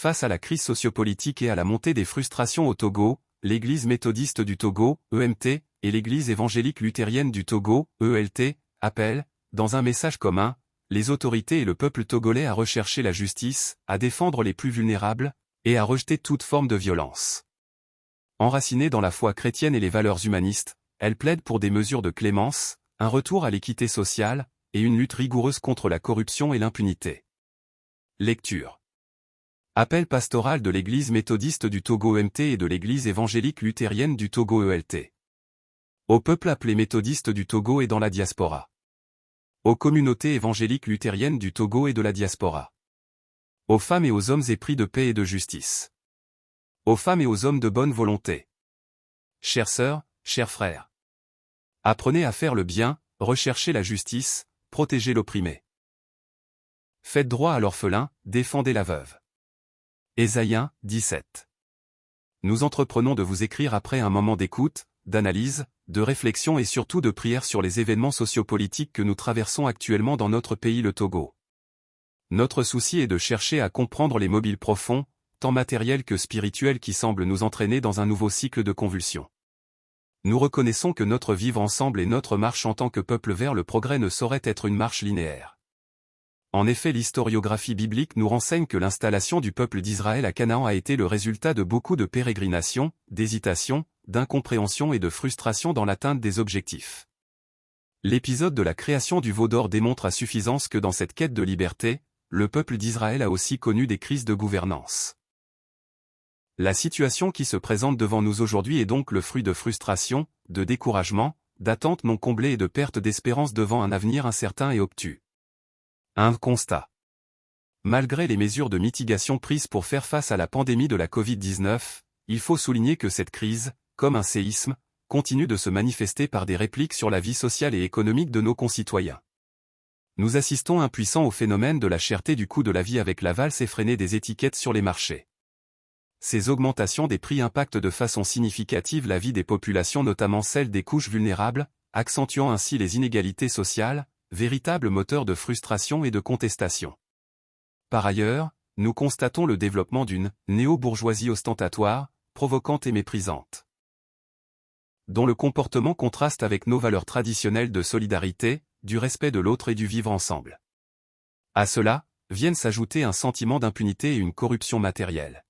Face à la crise sociopolitique et à la montée des frustrations au Togo, l'Église méthodiste du Togo, EMT, et l'Église évangélique luthérienne du Togo, ELT, appellent, dans un message commun, les autorités et le peuple togolais à rechercher la justice, à défendre les plus vulnérables, et à rejeter toute forme de violence. Enracinée dans la foi chrétienne et les valeurs humanistes, elle plaide pour des mesures de clémence, un retour à l'équité sociale, et une lutte rigoureuse contre la corruption et l'impunité. Lecture. Appel pastoral de l'Église méthodiste du Togo EMT et de l'Église évangélique luthérienne du Togo ELT. Au peuple appelé méthodiste du Togo et dans la diaspora. Aux communautés évangéliques luthériennes du Togo et de la diaspora. Aux femmes et aux hommes épris de paix et de justice. Aux femmes et aux hommes de bonne volonté. Chères sœurs, chers frères. Apprenez à faire le bien, recherchez la justice, protégez l'opprimé. Faites droit à l'orphelin, défendez la veuve. Ésaïe 1, 17. Nous entreprenons de vous écrire après un moment d'écoute, d'analyse, de réflexion et surtout de prière sur les événements sociopolitiques que nous traversons actuellement dans notre pays le Togo. Notre souci est de chercher à comprendre les mobiles profonds, tant matériels que spirituels qui semblent nous entraîner dans un nouveau cycle de convulsions. Nous reconnaissons que notre vivre ensemble et notre marche en tant que peuple vers le progrès ne saurait être une marche linéaire. En effet, l'historiographie biblique nous renseigne que l'installation du peuple d'Israël à Canaan a été le résultat de beaucoup de pérégrinations, d'hésitations, d'incompréhension et de frustration dans l'atteinte des objectifs. L'épisode de la création du veau d'or démontre à suffisance que dans cette quête de liberté, le peuple d'Israël a aussi connu des crises de gouvernance. La situation qui se présente devant nous aujourd'hui est donc le fruit de frustration, de découragement, d'attentes non comblées et de perte d'espérance devant un avenir incertain et obtus. Un constat. Malgré les mesures de mitigation prises pour faire face à la pandémie de la Covid-19, il faut souligner que cette crise, comme un séisme, continue de se manifester par des répliques sur la vie sociale et économique de nos concitoyens. Nous assistons impuissants au phénomène de la cherté du coût de la vie avec la valse effrénée des étiquettes sur les marchés. Ces augmentations des prix impactent de façon significative la vie des populations, notamment celle des couches vulnérables, accentuant ainsi les inégalités sociales, véritable moteur de frustration et de contestation. Par ailleurs, nous constatons le développement d'une néo-bourgeoisie ostentatoire, provocante et méprisante, dont le comportement contraste avec nos valeurs traditionnelles de solidarité, du respect de l'autre et du vivre ensemble. À cela, viennent s'ajouter un sentiment d'impunité et une corruption matérielle.